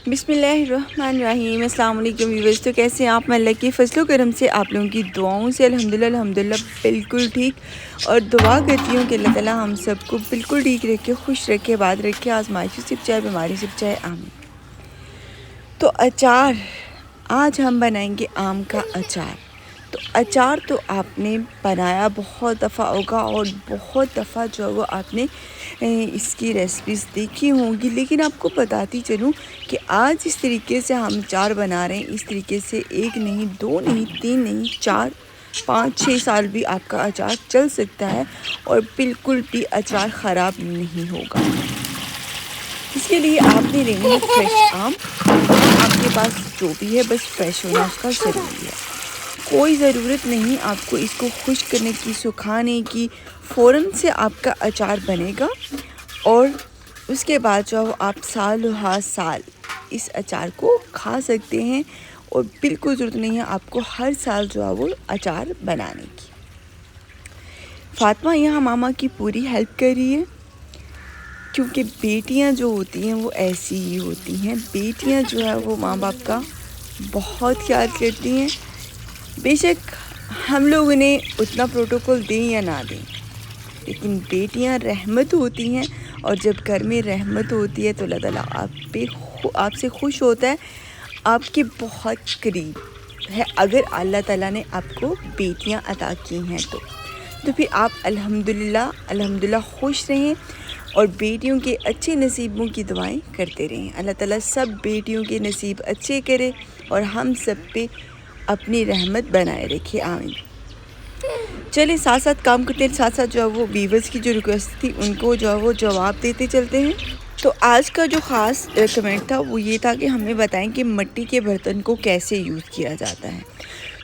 बिस्मिल्लाहिर्रहमानिर्रहीम। अस्सलाम वालेकुम व्यूअर्स। तो कैसे हैं आप? मैं अल्लाह की फजलो करम से आप लोगों की दुआओं से अल्हम्दुलिल्लाह बिल्कुल ठीक, और दुआ करती हूँ कि अल्लाह ताला हम सबको बिल्कुल ठीक रखे, खुश रखे, आबाद रखे, आजमाइशों से बचाए, बीमारी से बचाए, आमीन। तो अचार, आज हम बनाएंगे आम का अचार। तो अचार तो आपने बनाया बहुत दफ़ा होगा, और बहुत दफ़ा जो है वो आपने इसकी रेसिपीज़ देखी होंगी, लेकिन आपको बताती चलूँ कि आज इस तरीके से हम अचार बना रहे हैं। इस तरीके से 1 नहीं, 2 नहीं, 3 नहीं, 4, 5, 6 साल भी आपका अचार चल सकता है, और बिल्कुल भी अचार ख़राब नहीं होगा। इसके लिए आपने लेनी है फ्रेश आम। आपके पास जो भी है बस फ्रेश होना उसका ज़रूरी है। कोई ज़रूरत नहीं आपको इसको खुश्क करने की, सुखाने की। फ़ौरन से आपका अचार बनेगा, और उसके बाद जो आप साल हा साल इस अचार को खा सकते हैं, और बिल्कुल ज़रूरत नहीं है आपको हर साल जो है वो अचार बनाने की। फ़ातिमा यहाँ मामा की पूरी हेल्प कर रही है, क्योंकि बेटियाँ जो होती हैं वो ऐसी ही होती हैं। बेटियाँ जो है वो माँ बाप का बहुत ख्याल करती हैं। बेशक हम लोग उन्हें उतना प्रोटोकॉल दें या ना दें, लेकिन बेटियां रहमत होती हैं, और जब घर में रहमत होती है तो अल्लाह ताला आपसे खुश होता है, आपके बहुत करीब है। अगर अल्लाह ताला ने आपको बेटियां अता की हैं तो फिर आप अल्हम्दुलिल्लाह खुश रहें, और बेटियों के अच्छे नसीबों की दुआएं करते रहें। अल्लाह ताला सब बेटियों के नसीब अच्छे करे, और हम सब पे अपनी रहमत बनाए रखे, आमीन। चलिए साथ साथ काम करते हैं, साथ साथ जो है वो व्यूअर्स की जो रिक्वेस्ट थी उनको जो है वो जवाब देते चलते हैं। तो आज का जो ख़ास कमेंट था वो ये था कि हमें बताएं कि मिट्टी के बर्तन को कैसे यूज़ किया जाता है।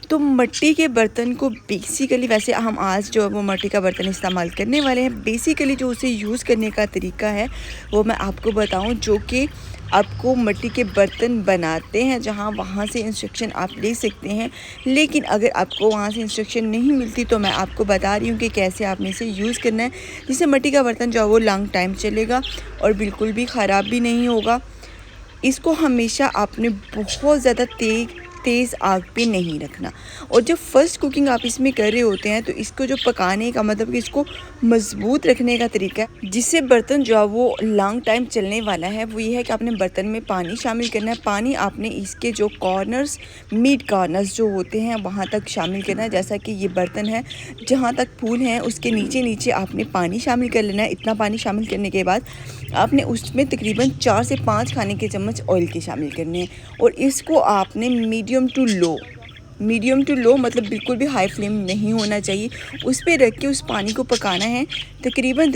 तो मिट्टी के बर्तन को बेसिकली, वैसे हम आज जो है वो मिट्टी का बर्तन इस्तेमाल करने वाले हैं। बेसिकली जो उसे यूज़ करने का तरीका है वो मैं आपको बताऊं, जो कि आपको मिट्टी के बर्तन बनाते हैं जहां, वहां से इंस्ट्रक्शन आप ले सकते हैं। लेकिन अगर आपको वहां से इंस्ट्रक्शन नहीं मिलती तो मैं आपको बता रही हूँ कि कैसे आपने इसे यूज़ करना है, जिससे मिट्टी का बर्तन जो है वो लॉन्ग टाइम चलेगा और बिल्कुल भी ख़राब भी नहीं होगा। इसको हमेशा आपने बहुत ज़्यादा तेज़ आग पे नहीं रखना, और जब फर्स्ट कुकिंग आप इसमें कर रहे होते हैं तो इसको जो पकाने का मतलब कि इसको मज़बूत रखने का तरीका है, जिससे बर्तन जो है वो लॉन्ग टाइम चलने वाला है, वो ये है कि आपने बर्तन में पानी शामिल करना है। पानी आपने इसके जो कॉर्नर्स, मिड कॉर्नर्स जो होते हैं वहाँ तक शामिल करना है। जैसा कि ये बर्तन है, जहाँ तक फूल हैं उसके नीचे नीचे आपने पानी शामिल कर लेना है। इतना पानी शामिल करने के बाद आपने उसमें तकरीबन 4 से 5 खाने के चम्मच ऑयल के शामिल करने हैं, और इसको आपने मीडियम टू लो मतलब बिल्कुल भी हाई फ्लेम नहीं होना चाहिए, उस पर रख के उस पानी को पकाना है तकरीबन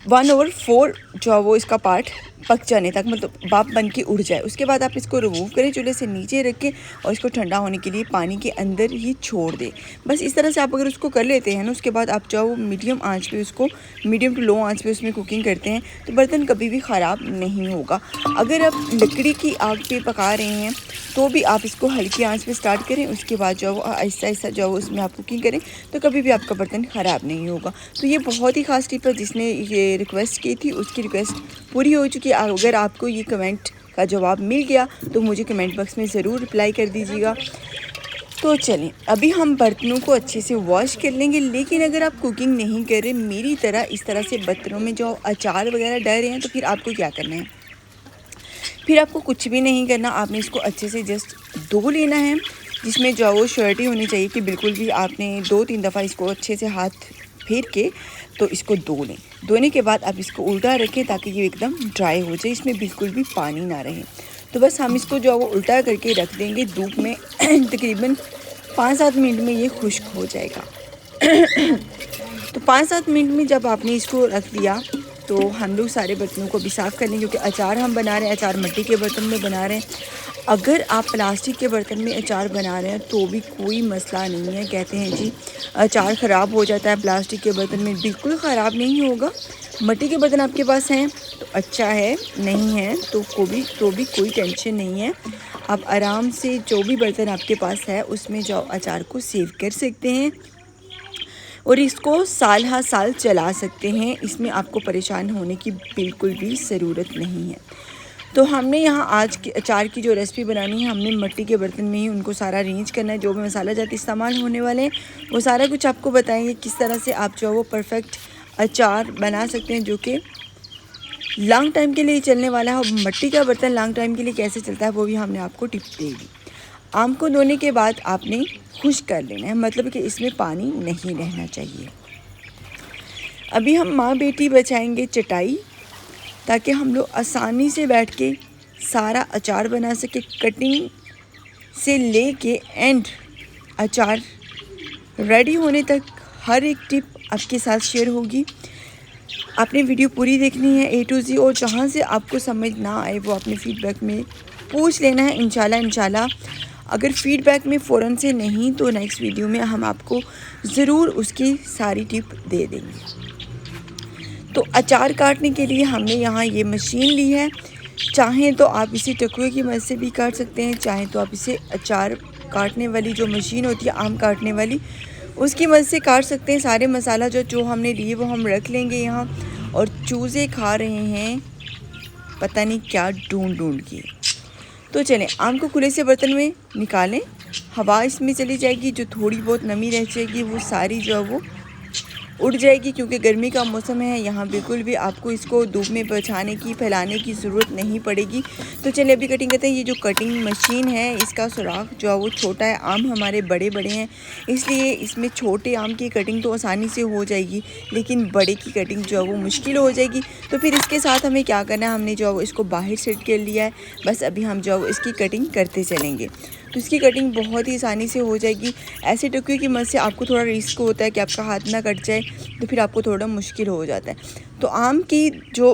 1/4 जो है वो इसका पार्ट पक जाने तक, मतलब भाप बन के उड़ जाए। उसके बाद आप इसको रिमूव करें, चूल्हे से नीचे रख के, और इसको ठंडा होने के लिए पानी के अंदर ही छोड़ दें। बस इस तरह से आप अगर उसको कर लेते हैं ना, उसके बाद आप जो मीडियम आंच पे उसको, मीडियम टू लो आंच पे उसमें कुकिंग करते हैं, तो बर्तन कभी भी ख़राब नहीं होगा। अगर आप लकड़ी की आग पे पका रहे हैं तो भी आप इसको हल्की आंच पे स्टार्ट करें, उसके बाद जो है आहिस्ता आहिस्ता जो है उसमें आप कुकिंग करें, तो कभी भी आपका बर्तन ख़राब नहीं होगा। तो ये बहुत ही ख़ास टिप है, जिसने ये रिक्वेस्ट की थी उसकी रिक्वेस्ट पूरी हो चुकी है। अगर आपको ये कमेंट का जवाब मिल गया तो मुझे कमेंट बॉक्स में ज़रूर रिप्लाई कर दीजिएगा। तो चलें, अभी हम बर्तनों को अच्छे से वॉश कर लेंगे। लेकिन अगर आप कुकिंग नहीं कर रहे मेरी तरह, इस तरह से बर्तनों में जो अचार वगैरह डल रहे हैं, तो फिर आपको क्या करना है? फिर आपको कुछ भी नहीं करना, आपने इसको अच्छे से जस्ट धो लेना है, जिसमें जो वो श्योरिटी होनी चाहिए कि बिल्कुल भी आपने 2-3 दफ़ा इसको अच्छे से हाथ फेर के तो इसको धो लें। धोने के बाद आप इसको उल्टा रखें ताकि ये एकदम ड्राई हो जाए, इसमें बिल्कुल भी पानी ना रहे। तो बस हम इसको जो वो उल्टा करके रख देंगे धूप में तकरीबन 5-7 मिनट में ये खुश्क हो जाएगा। तो 5-7 मिनट में जब आपने इसको रख दिया तो हम लोग सारे बर्तनों को भी साफ़ कर लेंगे, क्योंकि अचार हम बना रहे हैं, अचार मिट्टी के बर्तन में बना रहे हैं। अगर आप प्लास्टिक के बर्तन में अचार बना रहे हैं तो भी कोई मसला नहीं है। कहते हैं जी अचार ख़राब हो जाता है प्लास्टिक के बर्तन में, बिल्कुल ख़राब नहीं होगा। मिट्टी के बर्तन आपके पास हैं तो अच्छा है, नहीं है तो भी कोई टेंशन नहीं है। आप आराम से जो भी बर्तन आपके पास है उसमें जो अचार को सेव कर सकते हैं, और इसको साल हा साल चला सकते हैं। इसमें आपको परेशान होने की बिल्कुल भी ज़रूरत नहीं है। तो हमने यहाँ आज के अचार की जो रेसिपी बनानी है, हमने मिट्टी के बर्तन में ही उनको सारा अरेंज करना है। जो भी मसाला जाते इस्तेमाल होने वाले हैं वो सारा कुछ आपको बताएंगे, किस तरह से आप जो है वो परफेक्ट अचार बना सकते हैं जो कि लॉन्ग टाइम के लिए चलने वाला है। और मिट्टी का बर्तन लॉन्ग टाइम के लिए कैसे चलता है वो भी हमने आपको टिप दे दी। आम को धोने के बाद आपने खुश्क कर लेना है, मतलब कि इसमें पानी नहीं रहना चाहिए। अभी हम माँ बेटी बचाएंगे चटाई, ताकि हम लोग आसानी से बैठ के सारा अचार बना सके। कटिंग से ले के एंड अचार रेडी होने तक हर एक टिप आपके साथ शेयर होगी। आपने वीडियो पूरी देखनी है A to Z, और जहाँ से आपको समझ ना आए वो अपने फीडबैक में पूछ लेना है। इंशाल्लाह अगर फीडबैक में फ़ौरन से नहीं तो नेक्स्ट वीडियो में हम आपको ज़रूर उसकी सारी टिप दे देंगे। तो अचार काटने के लिए हमने यहाँ ये मशीन ली है। चाहें तो आप इसे टकुए की मदद से भी काट सकते हैं, चाहें तो आप इसे अचार काटने वाली जो मशीन होती है आम काटने वाली उसकी मदद से काट सकते हैं। सारे मसाला जो हमने लिए वो हम रख लेंगे यहाँ। और चूज़े खा रहे हैं पता नहीं क्या ढूंढ के। तो चलें आम को खुले से बर्तन में निकालें, हवा इसमें चली जाएगी, जो थोड़ी बहुत नमी रह जाएगी वो सारी जो है वो उड़ जाएगी, क्योंकि गर्मी का मौसम है। यहाँ बिल्कुल भी आपको इसको धूप में बचाने की फैलाने की ज़रूरत नहीं पड़ेगी। तो चलिए अभी कटिंग करते हैं। ये जो कटिंग मशीन है इसका सुराख जो है वो छोटा है, आम हमारे बड़े बड़े हैं, इसलिए इसमें छोटे आम की कटिंग तो आसानी से हो जाएगी, लेकिन बड़े की कटिंग जो है वो मुश्किल हो जाएगी। तो फिर इसके साथ हमें क्या करना है, हमने जो है वो इसको बाहर सेट कर लिया है। बस अभी हम जो है इसकी कटिंग करते चलेंगे, तो इसकी कटिंग बहुत ही आसानी से हो जाएगी। ऐसे टुकड़े की मदद से आपको थोड़ा रिस्क होता है कि आपका हाथ ना कट जाए, तो फिर आपको थोड़ा मुश्किल हो जाता है। तो आम की जो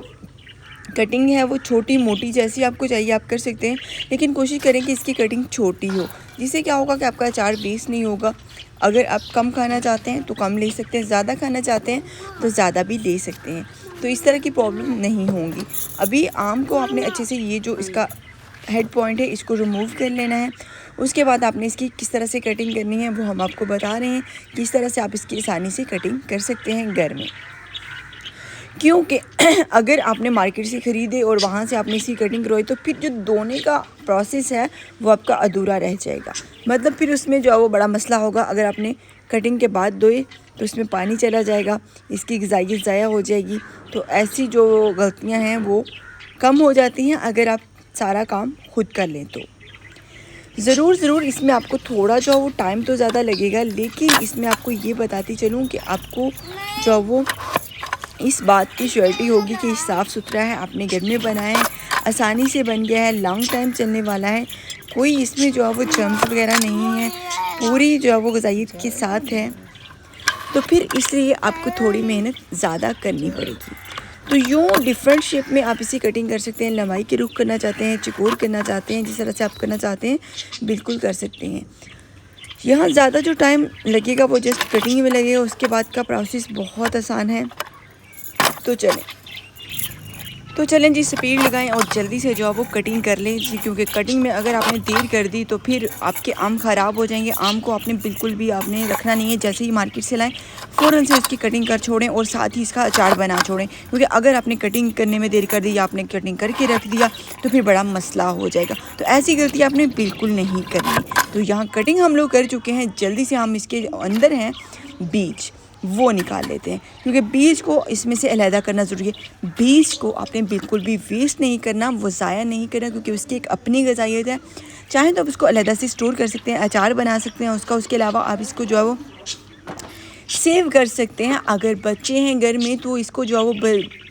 कटिंग है वो छोटी मोटी जैसी आपको चाहिए आप कर सकते हैं, लेकिन कोशिश करें कि इसकी कटिंग छोटी हो, जिससे क्या होगा कि आपका अचार वेस्ट नहीं होगा। अगर आप कम खाना चाहते हैं तो कम ले सकते हैं, ज़्यादा खाना चाहते हैं तो ज़्यादा भी ले सकते हैं, तो इस तरह की प्रॉब्लम नहीं होंगी। अभी आम को आपने अच्छे से ये जो इसका हेड पॉइंट है इसको रिमूव कर लेना है। उसके बाद आपने इसकी किस तरह से कटिंग करनी है वो हम आपको बता रहे हैं, किस तरह से आप इसकी आसानी से कटिंग कर सकते हैं घर में। क्योंकि अगर आपने मार्केट से ख़रीदे और वहाँ से आपने इसकी कटिंग करवाई तो फिर जो धोने का प्रोसेस है वो आपका अधूरा रह जाएगा, मतलब फिर उसमें जो है वो बड़ा मसला होगा। अगर आपने कटिंग के बाद धोए तो उसमें पानी चला जाएगा, इसकी ग़िज़ाइयत ज़ाया हो जाएगी। तो ऐसी जो गलतियाँ हैं वो कम हो जाती हैं अगर आप सारा काम खुद कर लें तो। ज़रूर इसमें आपको थोड़ा जो वो टाइम तो ज़्यादा लगेगा, लेकिन इसमें आपको ये बताती चलूँ कि आपको जो वो इस बात की श्योरिटी होगी कि साफ़ सुथरा है, आपने घर में बनाया है, आसानी से बन गया है, लॉन्ग टाइम चलने वाला है, कोई इसमें जो है वो जर्म्स वगैरह नहीं है, पूरी जो है वो ग़िज़ाइयत के साथ है। तो फिर इसलिए आपको थोड़ी मेहनत ज़्यादा करनी पड़ेगी। तो यूँ डिफरेंट शेप में आप इसी कटिंग कर सकते हैं। लंबाई के रुख करना चाहते हैं, चकोर करना चाहते हैं, जिस तरह से आप करना चाहते हैं बिल्कुल कर सकते हैं। यहाँ ज़्यादा जो टाइम लगेगा वो जस्ट कटिंग में लगेगा, उसके बाद का प्रोसेस बहुत आसान है। तो चलें जी, स्पीड लगाएं और जल्दी से जो है वो कटिंग कर लें जी, क्योंकि कटिंग में अगर आपने देर कर दी तो फिर आपके आम ख़राब हो जाएंगे। आम को आपने बिल्कुल भी आपने रखना नहीं है, जैसे ही मार्केट से लाएं फ़ौरन से उसकी कटिंग कर छोड़ें और साथ ही इसका अचार बना छोड़ें, क्योंकि अगर आपने कटिंग करने में देर कर दी या आपने कटिंग करके रख दिया तो फिर बड़ा मसला हो जाएगा। तो ऐसी गलती आपने बिल्कुल नहीं करनी। तो यहाँ कटिंग हम लोग कर चुके हैं, जल्दी से हम इसके अंदर हैं बीज वो निकाल लेते हैं, क्योंकि बीज को इसमें से अलहदा करना ज़रूरी है। बीज को आपने बिल्कुल भी वेस्ट नहीं करना, वो ज़ाया नहीं करना, क्योंकि उसकी एक अपनी ग़िज़ाइयत है। चाहें तो आप उसको अलहदा से स्टोर कर सकते हैं, अचार बना सकते हैं उसका। उसके अलावा आप इसको जो है वो सेव कर सकते हैं। अगर बच्चे हैं घर में तो इसको जो है वो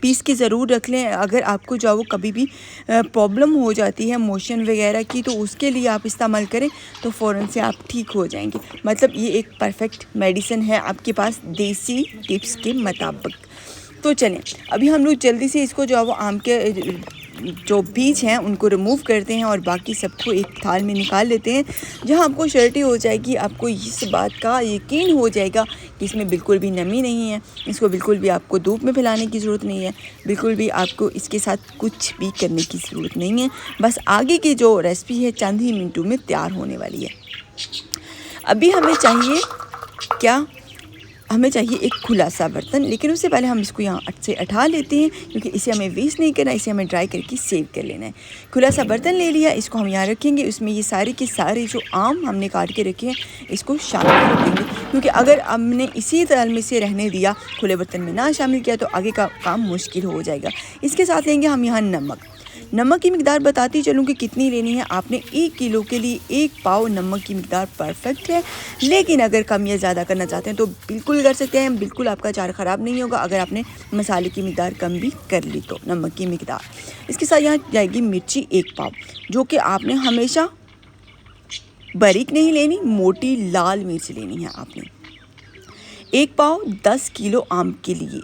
पीस के ज़रूर रख लें। अगर आपको जो है वो कभी भी प्रॉब्लम हो जाती है मोशन वगैरह की, तो उसके लिए आप इस्तेमाल करें तो फ़ौरन से आप ठीक हो जाएंगे। मतलब ये एक परफेक्ट मेडिसिन है आपके पास देसी टिप्स के मुताबिक। तो चलें अभी हम लोग जल्दी से इसको जो है वो आम के जो बीज हैं उनको रिमूव करते हैं और बाकी सबको एक थाल में निकाल लेते हैं, जहां आपको श्योरिटी हो जाएगी, आपको इस बात का यकीन हो जाएगा कि इसमें बिल्कुल भी नमी नहीं है। इसको बिल्कुल भी आपको धूप में फैलाने की ज़रूरत नहीं है, बिल्कुल भी आपको इसके साथ कुछ भी करने की ज़रूरत नहीं है। बस आगे की जो रेसिपी है चंद ही मिनटों में तैयार होने वाली है। अभी हमें चाहिए क्या, हमें चाहिए एक खुला सा बर्तन, लेकिन उससे पहले हम इसको यहाँ से उठा लेते हैं क्योंकि इसे हमें वेस्ट नहीं करना, इसे हमें ड्राई करके सेव कर लेना है। खुला सा बर्तन ले लिया, इसको हम यहाँ रखेंगे। उसमें ये सारे के सारे जो आम हमने काट के रखे हैं इसको शामिल कर देंगे, क्योंकि अगर हमने इसी तरह में से रहने दिया, खुले बर्तन में ना शामिल किया, तो आगे का काम मुश्किल हो जाएगा। इसके साथ लेंगे हम यहाँ नमक की मिकदार बताती चलूँ कि कितनी लेनी है। आपने 1 किलो के लिए 1 पाव नमक की मिकदार परफेक्ट है, लेकिन अगर कम या ज़्यादा करना चाहते हैं तो बिल्कुल कर सकते हैं। बिल्कुल आपका अचार ख़राब नहीं होगा अगर आपने मसाले की मिकदार कम भी कर ली तो, नमक की मिकदार। इसके साथ यहाँ जाएगी मिर्ची 1 पाव, जो कि आपने हमेशा बारीक नहीं लेनी, मोटी लाल मिर्च लेनी है आपने। 1 पाव 10 किलो आम के लिए।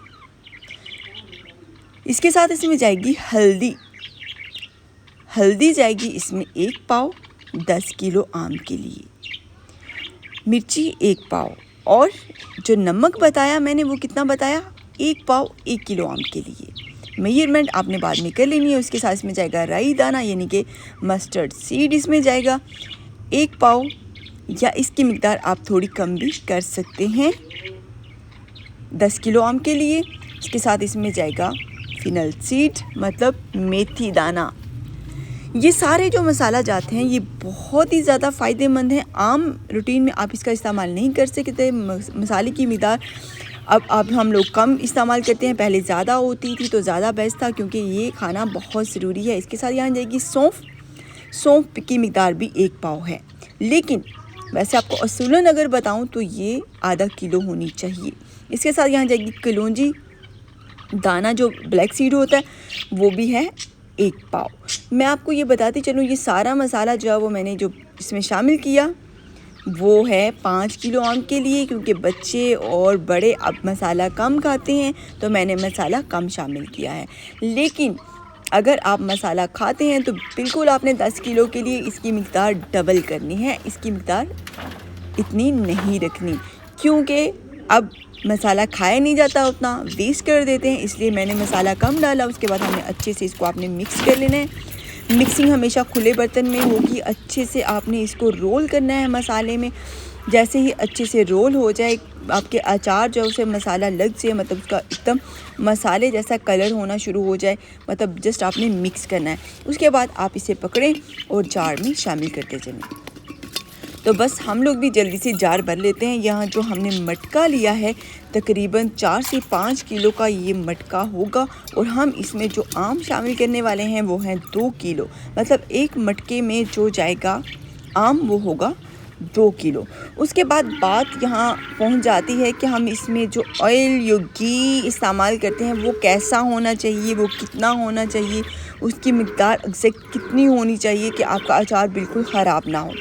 इसके साथ इसमें जाएगी हल्दी जाएगी इसमें 1 पाव 10 किलो आम के लिए। मिर्ची 1 पाव, और जो नमक बताया मैंने वो कितना बताया, 1 पाव 1 किलो आम के लिए। मेजरमेंट आपने बाद में कर लेनी है। उसके साथ इसमें जाएगा राई दाना यानी कि मस्टर्ड सीड, इसमें जाएगा 1 पाव, या इसकी मिकदार आप थोड़ी कम भी कर सकते हैं 10 किलो आम के लिए। इसके साथ इसमें जाएगा फिनल सीड मतलब मेथी दाना। ये सारे जो मसाला जाते हैं ये बहुत ही ज़्यादा फ़ायदेमंद हैं। आम रूटीन में आप इसका इस्तेमाल नहीं कर सकते। मसाले की मिकदार अब हम लोग कम इस्तेमाल करते हैं, पहले ज़्यादा होती थी तो ज़्यादा बेस्ट था, क्योंकि ये खाना बहुत ज़रूरी है। इसके साथ यहाँ जाएगी सौंफ की मिकदार भी 1 पाव है, लेकिन वैसे आपको असूलन अगर बताऊँ तो ये आधा किलो होनी चाहिए। इसके साथ यहाँ जाएगी कलौंजी दाना, जो ब्लैक सीड होता है, वो भी है 1 पाव। मैं आपको ये बताती चलूँ, ये सारा मसाला जो है वो मैंने जो इसमें शामिल किया वो है 5 किलो आम के लिए, क्योंकि बच्चे और बड़े अब मसाला कम खाते हैं तो मैंने मसाला कम शामिल किया है। लेकिन अगर आप मसाला खाते हैं तो बिल्कुल आपने 10 किलो के लिए इसकी मिकदार डबल करनी है, इसकी मिकदार इतनी नहीं रखनी, क्योंकि अब मसाला खाया नहीं जाता, उतना वेस्ट कर देते हैं, इसलिए मैंने मसाला कम डाला। उसके बाद हमने अच्छे से इसको आपने मिक्स कर लेना है। मिक्सिंग हमेशा खुले बर्तन में होगी। अच्छे से आपने इसको रोल करना है मसाले में। जैसे ही अच्छे से रोल हो जाए, आपके अचार जो उसे मसाला लग जाए, मतलब उसका एकदम मसाले जैसा कलर होना शुरू हो जाए, मतलब जस्ट आपने मिक्स करना है। उसके बाद आप इसे पकड़ें और जार में शामिल करते चलें। तो बस हम लोग भी जल्दी से जार भर लेते हैं। यहाँ जो हमने मटका लिया है तकरीबन 4 से 5 किलो का ये मटका होगा, और हम इसमें जो आम शामिल करने वाले हैं वो हैं 2 किलो, मतलब एक मटके में जो जाएगा आम वो होगा 2 किलो। उसके बाद बात यहाँ पहुँच जाती है कि हम इसमें जो ऑयल या घी इस्तेमाल करते हैं वो कैसा होना चाहिए, वो कितना होना चाहिए, उसकी मिकदार एग्जैक्ट कितनी होनी चाहिए कि आपका अचार बिल्कुल ख़राब ना हो।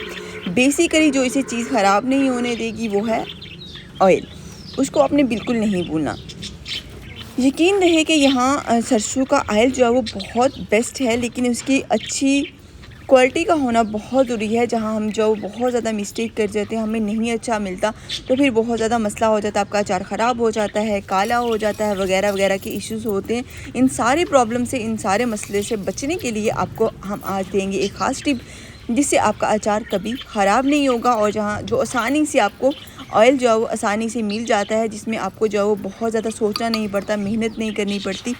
बेसिकली जो इसे चीज़ ख़राब नहीं होने देगी वो है ऑयल, उसको आपने बिल्कुल नहीं भूलना। यकीन रहे कि यहाँ सरसों का ऑयल जो है वो बहुत बेस्ट है, लेकिन उसकी अच्छी क्वालिटी का होना बहुत ज़रूरी है। जहाँ हम जो बहुत ज़्यादा मिस्टेक कर जाते हैं, हमें नहीं अच्छा मिलता तो फिर बहुत ज़्यादा मसला हो जाता है, आपका अचार ख़राब हो जाता है, काला हो जाता है, वगैरह वगैरह के इश्यूज़ होते हैं। इन सारे प्रॉब्लम से, इन सारे मसले से बचने के लिए आपको हम आज देंगे एक ख़ास टिप, जिससे आपका अचार कभी ख़राब नहीं होगा, और जहाँ जो आसानी से आपको ऑयल जो है वो आसानी से मिल जाता है, जिसमें आपको जो है वो बहुत ज़्यादा सोचना नहीं पड़ता, मेहनत नहीं करनी पड़ती,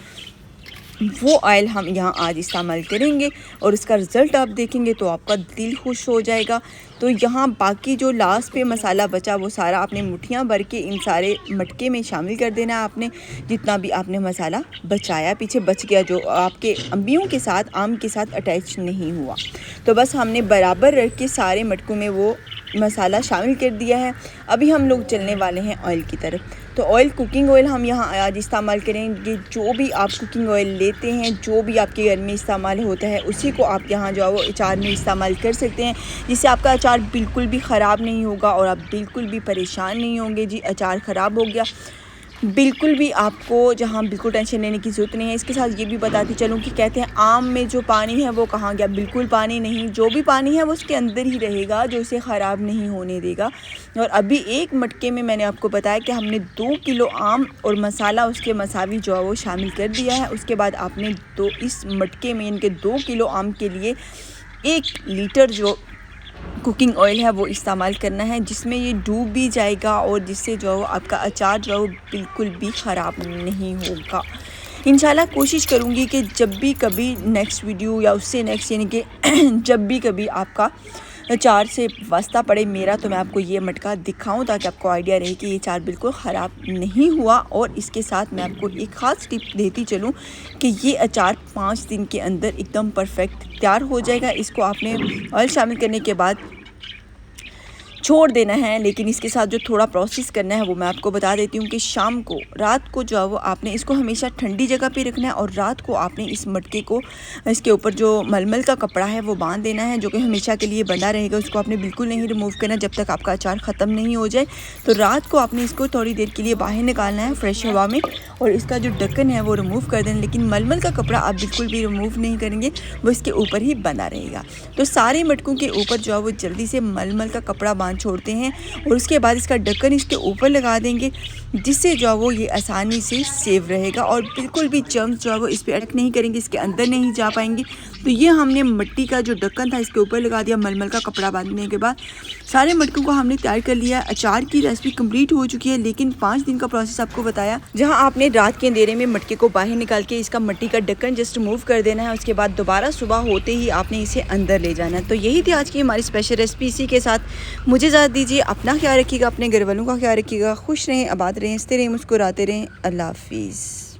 वो ऑयल हम यहाँ आज इस्तेमाल करेंगे और उसका रिज़ल्ट आप देखेंगे तो आपका दिल खुश हो जाएगा। तो यहाँ बाकी जो लास्ट पे मसाला बचा वो सारा आपने मुट्ठियाँ भर के इन सारे मटके में शामिल कर देना है आपने, जितना भी आपने मसाला बचाया पीछे बच गया, जो आपके अम्बियों के साथ आम के साथ अटैच नहीं हुआ, तो बस हमने बराबर रख के सारे मटकों में वो मसाला शामिल कर दिया है। अभी हम लोग चलने वाले हैं ऑयल की तरफ। तो ऑयल, कुकिंग ऑयल हम यहाँ आज इस्तेमाल करेंगे। जो भी आप कुकिंग ऑयल लेते हैं, जो भी आपके घर में इस्तेमाल होता है, उसी को आप यहाँ जो है वो अचार में इस्तेमाल कर सकते हैं, जिससे आपका अचार बिल्कुल भी ख़राब नहीं होगा और आप बिल्कुल भी परेशान नहीं होंगे जी अचार ख़राब हो गया। बिल्कुल भी आपको जहाँ बिल्कुल टेंशन लेने की ज़रूरत नहीं है। इसके साथ ये भी बताती चलूँ कि कहते हैं आम में जो पानी है वो कहाँ गया, बिल्कुल पानी नहीं, जो भी पानी है वो उसके अंदर ही रहेगा, जो इसे ख़राब नहीं होने देगा। और अभी एक मटके में मैंने आपको बताया कि हमने 2 किलो आम और मसाला उसके मसावी जो है वो शामिल कर दिया है। उसके बाद आपने इस मटके में इनके 2 किलो आम के लिए 1 लीटर जो कुकिंग ऑयल है वो इस्तेमाल करना है, जिसमें ये डूब भी जाएगा और जिससे जो है आपका अचार जो है वो बिल्कुल भी ख़राब नहीं होगा। इंशाल्लाह कोशिश करूँगी कि जब भी कभी नेक्स्ट वीडियो या उससे नेक्स्ट यानी कि जब भी कभी आपका अचार से वास्ता पड़े मेरा, तो मैं आपको ये मटका दिखाऊं ताकि आपको आइडिया रहे कि ये अचार बिल्कुल ख़राब नहीं हुआ। और इसके साथ मैं आपको एक ख़ास टिप देती चलूं कि ये अचार 5 दिन के अंदर एकदम परफेक्ट तैयार हो जाएगा। इसको आपने ऑयल शामिल करने के बाद छोड़ देना है, लेकिन इसके साथ जो थोड़ा प्रोसेस करना है वो मैं आपको बता देती हूँ कि शाम को रात को जो है वो आपने इसको हमेशा ठंडी जगह पे रखना है और रात को आपने इस मटके को इसके ऊपर जो मलमल का कपड़ा है वो बांध देना है, जो कि हमेशा के लिए बंधा रहेगा। उसको आपने बिल्कुल नहीं रिमूव करना जब तक आपका अचार ख़त्म नहीं हो जाए। तो रात को आपने इसको थोड़ी देर के लिए बाहर निकालना है फ्रेश हवा में और इसका जो ढक्कन है वो रिमूव कर देना, लेकिन मलमल का कपड़ा आप बिल्कुल भी रिमूव नहीं करेंगे, वो इसके ऊपर ही बंधा रहेगा। तो सारे मटकों के ऊपर जो है वो जल्दी से मलमल का कपड़ा बांध छोड़ते हैं और उसके बाद इसका ढक्कन इसके ऊपर लगा देंगे, जिससे जो है वो ये आसानी से सेव रहेगा और बिल्कुल भी जर्म्स जो है वो इस पर अटैक नहीं करेंगे, इसके अंदर नहीं जा पाएंगे। तो ये हमने मिट्टी का जो ढक्कन था इसके ऊपर लगा दिया मलमल का कपड़ा बांधने के बाद सारे मटकों को हमने तैयार कर लिया। अचार की रेसिपी कंप्लीट हो चुकी है, लेकिन 5 दिन का प्रोसेस आपको बताया, जहां आपने रात के अंधेरे में मटके को बाहर निकाल के इसका मिट्टी का ढक्कन जस्ट रिमूव कर देना है। उसके बाद दोबारा सुबह होते ही आपने इसे अंदर ले जाना है। तो यही थी आज की हमारी स्पेशल रेसिपी। इसी के साथ मुझे इजाज़त दीजिए। अपना ख्याल रखिएगा, अपने घर वालों का ख्याल रखिएगा। खुश रहें, आबाद रहें, हंसते रहें, मुस्कुराते रहें। अल्लाह हाफिज़।